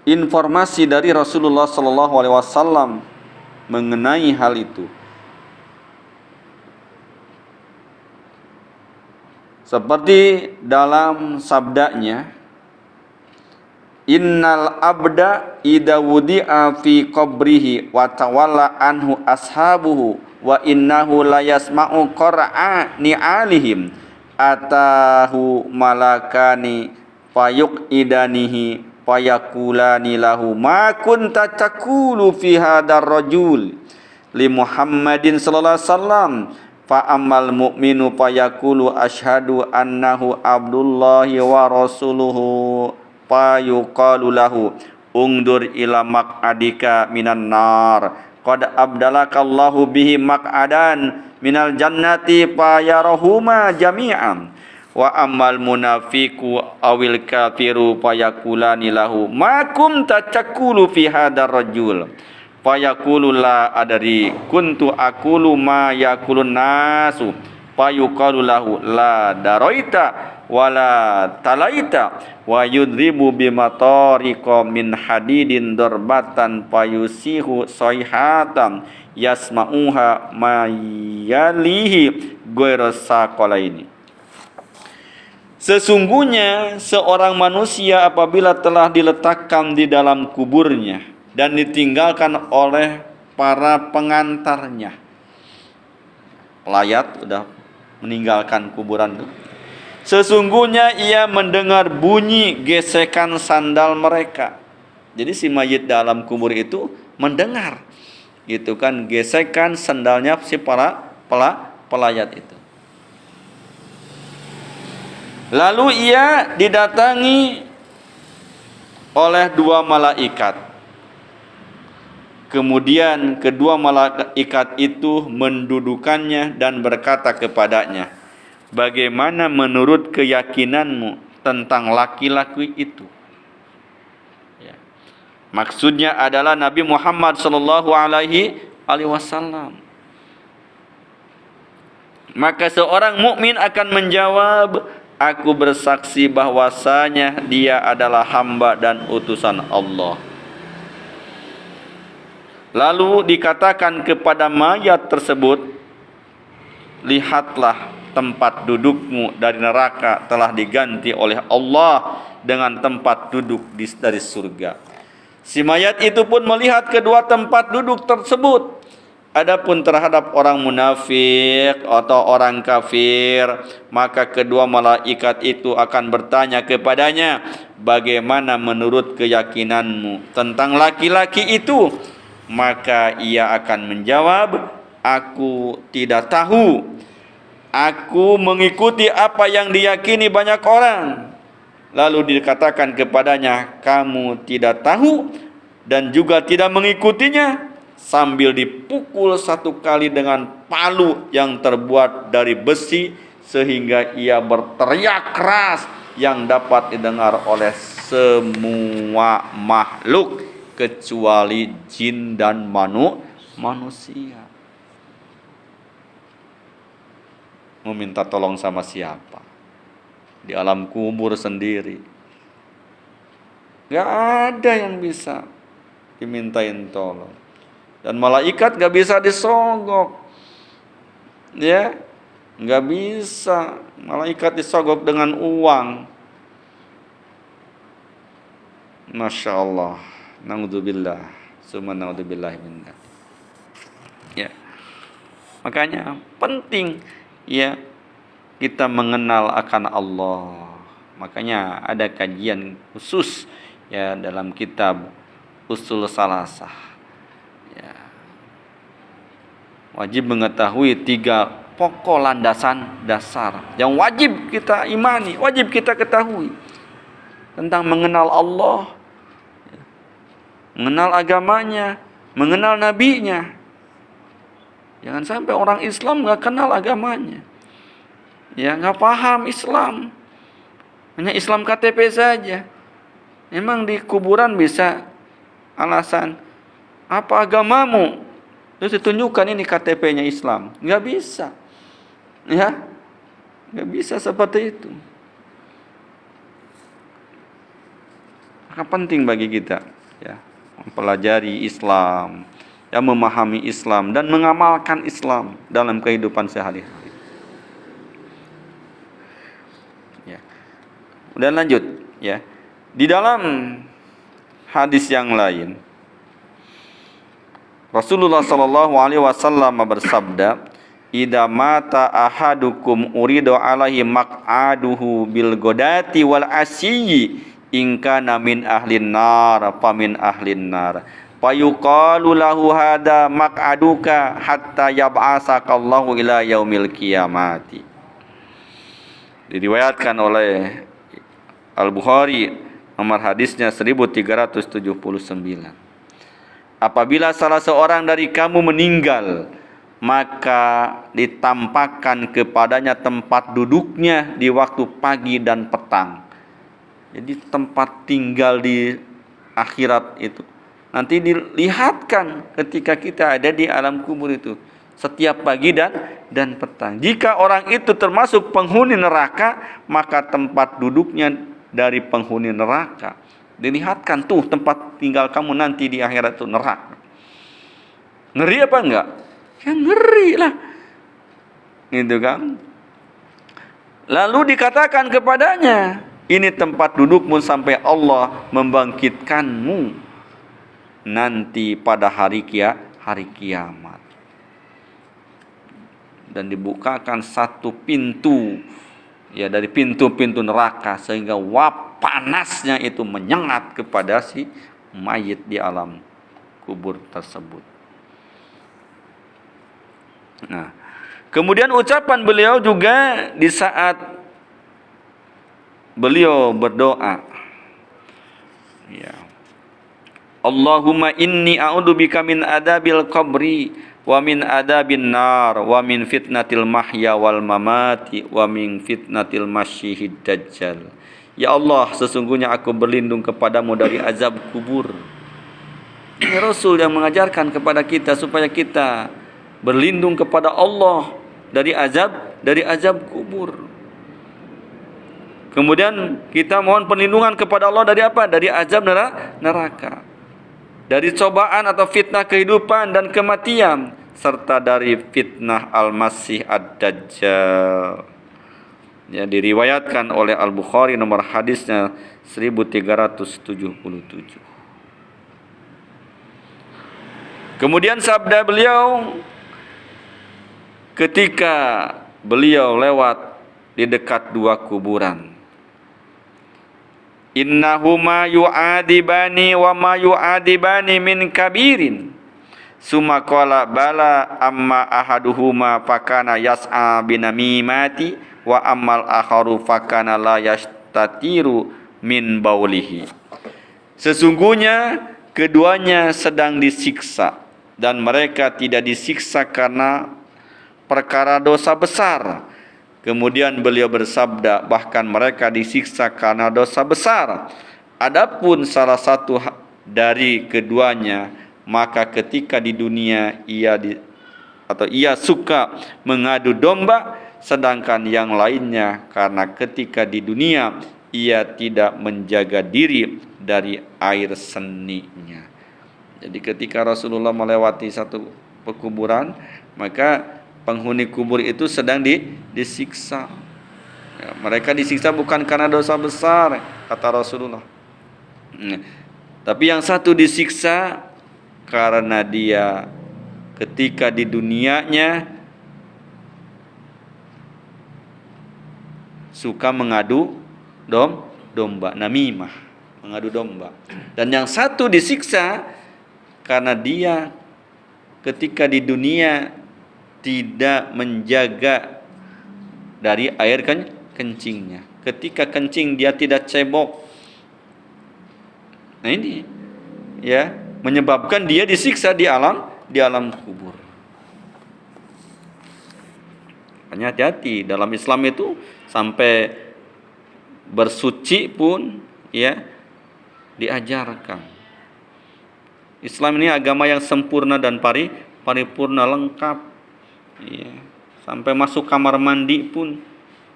informasi dari Rasulullah sallallahu alaihi wasallam mengenai hal itu. Seperti dalam sabdanya, innal abda idza wudi'a fi qabrihi wa tawalla anhu ashabuhu wa innahu la yasma'u qara'a ni'alihim atahu malakani fayuqidanihi fayakulani lahu ma kunta taqulu fi hadar rajul li Muhammadin sallallahu alaihi wasallam fa ammal mu'minu fayaqulu asyhadu annahu abdullahi wa rasuluhu fayuqalu lahu ungdur ila maq'adika minan nar qad abdalakallahu bihi maq'adan minal jannati fayarahuma jami'an wa ammal munafiqu awil kafiru fayaqulani lahu ma kunta taqulu fi hadar rajul fayaqulu la adri kuntu aqulu ma yaqulun nasu fayuqalu lahu la daraita wala talaita wa yudribu bimatariqa min hadidin darbatan fayusihu sayhatan yasma'uha mayalihi ghairu saqalaini. Sesungguhnya seorang manusia apabila telah diletakkan di dalam kuburnya dan ditinggalkan oleh para pengantarnya, pelayat sudah meninggalkan kuburan itu, sesungguhnya ia mendengar bunyi gesekan sandal mereka. Jadi si mayit dalam kubur itu mendengar gitu kan gesekan sandalnya si para pelayat itu. Lalu ia didatangi oleh dua malaikat. Kemudian kedua malaikat itu mendudukannya dan berkata kepadanya, bagaimana menurut keyakinanmu tentang laki-laki itu? Ya. Maksudnya adalah Nabi Muhammad sallallahu alaihi wasallam. Maka seorang mukmin akan menjawab, aku bersaksi bahwasanya dia adalah hamba dan utusan Allah. Lalu dikatakan kepada mayat tersebut, lihatlah tempat dudukmu dari neraka telah diganti oleh Allah dengan tempat duduk dari surga. Si mayat itu pun melihat kedua tempat duduk tersebut. Adapun terhadap orang munafik atau orang kafir, maka kedua malaikat itu akan bertanya kepadanya, bagaimana menurut keyakinanmu tentang laki-laki itu? Maka ia akan menjawab, aku tidak tahu. Aku mengikuti apa yang diyakini banyak orang. Lalu dikatakan kepadanya, kamu tidak tahu dan juga tidak mengikutinya, sambil dipukul satu kali dengan palu yang terbuat dari besi sehingga ia berteriak keras yang dapat didengar oleh semua makhluk kecuali jin dan manusia. Meminta tolong sama siapa? Di alam kubur sendiri. Gak ada yang bisa dimintain tolong. Dan malaikat gak bisa disogok. Ya, gak bisa. Malaikat disogok dengan uang. Masya Allah. Naudzubillah. Summa naudzubillah minna. Ya. Makanya penting ya kita mengenal akan Allah. Makanya ada kajian khusus ya dalam kitab Usul Salasah. Ya. Wajib mengetahui 3 pokok landasan dasar yang wajib kita imani, wajib kita ketahui tentang mengenal Allah, mengenal agamanya, mengenal nabinya. Jangan sampai orang Islam gak kenal agamanya, ya gak paham Islam, hanya Islam KTP saja. Memang di kuburan bisa alasan, apa agamamu? Terus ditunjukkan ini KTP-nya Islam. Gak bisa, ya gak bisa seperti itu. Maka penting bagi kita ya, mempelajari Islam, ya, memahami Islam dan mengamalkan Islam dalam kehidupan sehari-hari. Ya. Kemudian lanjut, ya. Di dalam hadis yang lain, Rasulullah sallallahu alaihi wasallam bersabda, "Idza mata ahadukum uridu alaihi maq'aduhu bil ghadati wal asyi in kana min ahlin nar fa min ahlin nar. Fayuqalu lahu hada maq'aduka hatta yab'asakallahu ila yaumil qiyamati." Diriwayatkan oleh Al-Bukhari, nomor hadisnya 1379. Apabila salah seorang dari kamu meninggal, maka ditampakkan kepadanya tempat duduknya di waktu pagi dan petang. Jadi tempat tinggal di akhirat itu nanti dilihatkan ketika kita ada di alam kubur itu, setiap pagi dan petang. Jika orang itu termasuk penghuni neraka, maka tempat duduknya dari penghuni neraka. Dilihatkan tuh tempat tinggal kamu nanti di akhirat itu neraka. Ngeri apa enggak? Ya ngeri lah. Gitu kan? Lalu dikatakan kepadanya, ini tempat dudukmu sampai Allah membangkitkanmu nanti pada hari kiamat. Dan dibukakan satu pintu, ya, dari pintu-pintu neraka, sehingga panasnya itu menyengat kepada si mayit di alam kubur tersebut. Nah, kemudian ucapan beliau juga di saat beliau berdoa, ya, Allahumma inni a'udzubika min adabil qabri wa min adabin nar wa min fitnatil mahya wal mamati wa min fitnatil masyihid dajjal. Ya Allah, sesungguhnya aku berlindung kepadamu dari azab kubur. Ini Rasul yang mengajarkan kepada kita supaya kita berlindung kepada Allah dari azab kubur. Kemudian kita mohon perlindungan kepada Allah dari apa? Dari azab neraka. Dari cobaan atau fitnah kehidupan dan kematian, serta dari fitnah Al-Masih Ad-Dajjal. Ya, diriwayatkan oleh Al-Bukhari, nomor hadisnya 1377. Kemudian sabda beliau ketika beliau lewat di dekat dua kuburan, innahuma yu'adibani wa ma yu'adibani min kabirin. Summa qala bala amma ahaduhuma fakana yas'a binamimati wa ammal akharu fakana la yastatiru min baulihi. Sesungguhnya keduanya sedang disiksa, dan mereka tidak disiksa karena perkara dosa besar. Kemudian beliau bersabda, bahkan mereka disiksa karena dosa besar. Adapun salah satu dari keduanya, maka ketika di dunia ia suka mengadu domba, sedangkan yang lainnya karena ketika di dunia ia tidak menjaga diri dari air seninya. Jadi ketika Rasulullah melewati satu pekuburan, maka penghuni kubur itu sedang disiksa. Ya, mereka disiksa bukan karena dosa besar, kata Rasulullah. Tapi yang satu disiksa karena dia ketika di dunianya suka mengadu domba, namimah, mengadu domba. Dan yang satu disiksa karena dia ketika di dunia tidak menjaga dari air kencingnya. Ketika kencing dia tidak cebok. Nah ini, ya, menyebabkan dia disiksa di alam kubur. Hanya hati-hati dalam Islam itu, sampai bersuci pun, ya, diajarkan. Islam ini agama yang sempurna dan paripurna, lengkap. Ya, sampai masuk kamar mandi pun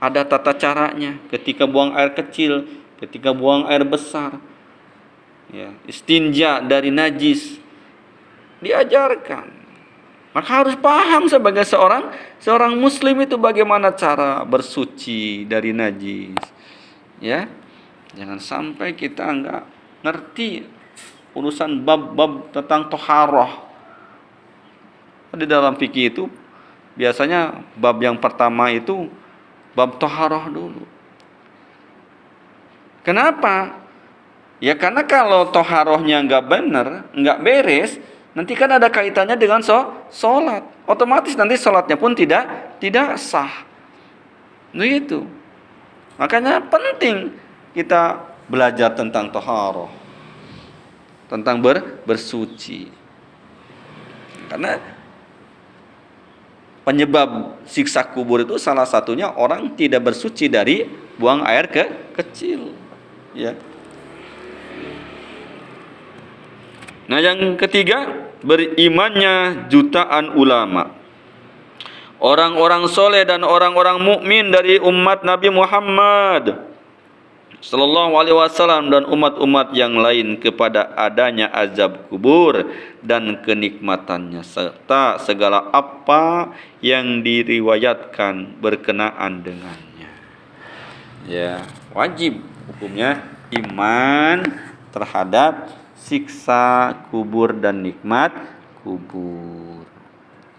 ada tata caranya. Ketika buang air kecil, ketika buang air besar. ya, istinja dari najis, diajarkan. Maka harus paham sebagai seorang muslim itu bagaimana cara bersuci dari najis. Ya. Jangan sampai kita enggak ngerti urusan bab-bab tentang toharoh. Di dalam fikih itu biasanya bab yang pertama itu bab toharoh dulu. Kenapa? Ya karena kalau toharohnya nggak benar, nggak beres, nanti kan ada kaitannya dengan sholat. Otomatis nanti sholatnya pun tidak sah. Begitu. Makanya penting kita belajar tentang toharoh, tentang bersuci. Karena penyebab siksa kubur itu salah satunya orang tidak bersuci dari buang air kecil. Ya. Nah, yang ketiga, berimannya jutaan ulama. Orang-orang soleh dan orang-orang mukmin dari umat Nabi Muhammad sallallahu alaihi wasallam dan umat-umat yang lain kepada adanya azab kubur dan kenikmatannya serta segala apa yang diriwayatkan berkenaan dengannya. Ya, wajib hukumnya iman terhadap siksa kubur dan nikmat kubur.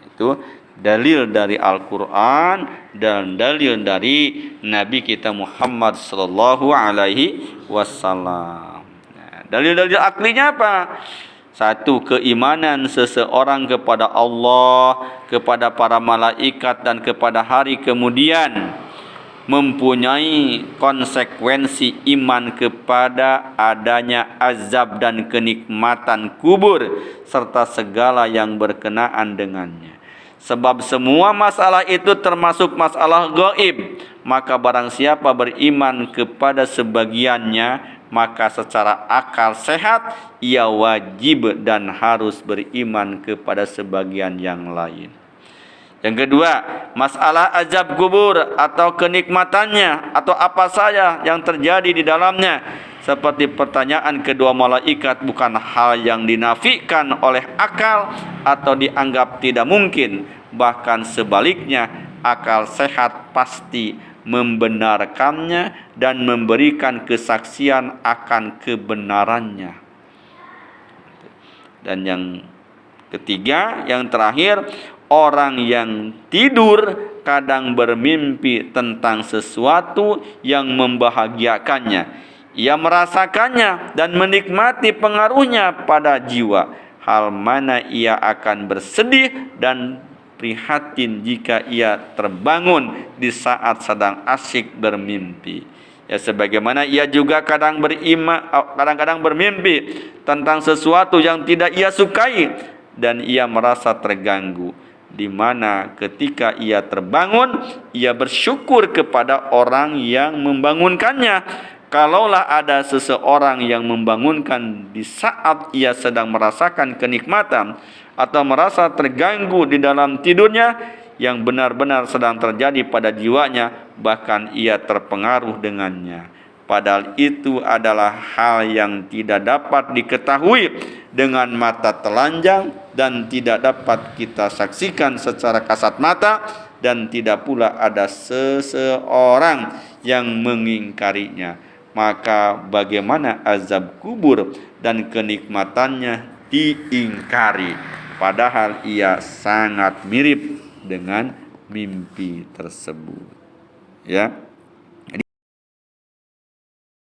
Itu dalil dari Al-Quran dan dalil dari Nabi kita Muhammad sallallahu alaihi wasallam. Nah, dalil-dalil aklinya apa? Satu, keimanan seseorang kepada Allah, kepada para malaikat dan kepada hari kemudian mempunyai konsekuensi iman kepada adanya azab dan kenikmatan kubur serta segala yang berkenaan dengannya. Sebab semua masalah itu termasuk masalah gaib, maka barang siapa beriman kepada sebagiannya, maka secara akal sehat ia wajib dan harus beriman kepada sebagian yang lain. Yang kedua, masalah azab kubur atau kenikmatannya atau apa saja yang terjadi di dalamnya. Seperti pertanyaan kedua malaikat bukan hal yang dinafikan oleh akal atau dianggap tidak mungkin. Bahkan sebaliknya, akal sehat pasti membenarkannya dan memberikan kesaksian akan kebenarannya. Dan yang ketiga, yang terakhir, orang yang tidur kadang bermimpi tentang sesuatu yang membahagiakannya. Ia merasakannya dan menikmati pengaruhnya pada jiwa. Hal mana ia akan bersedih dan prihatin jika ia terbangun di saat sedang asyik bermimpi. Ya, sebagaimana ia juga kadang-kadang bermimpi tentang sesuatu yang tidak ia sukai dan ia merasa terganggu. Di mana ketika ia terbangun, ia bersyukur kepada orang yang membangunkannya. Kalaulah ada seseorang yang membangunkan di saat ia sedang merasakan kenikmatan atau merasa terganggu di dalam tidurnya yang benar-benar sedang terjadi pada jiwanya, bahkan ia terpengaruh dengannya. Padahal itu adalah hal yang tidak dapat diketahui dengan mata telanjang dan tidak dapat kita saksikan secara kasat mata, dan tidak pula ada seseorang yang mengingkarinya. Maka bagaimana azab kubur dan kenikmatannya diingkari, padahal ia sangat mirip dengan mimpi tersebut. Ya.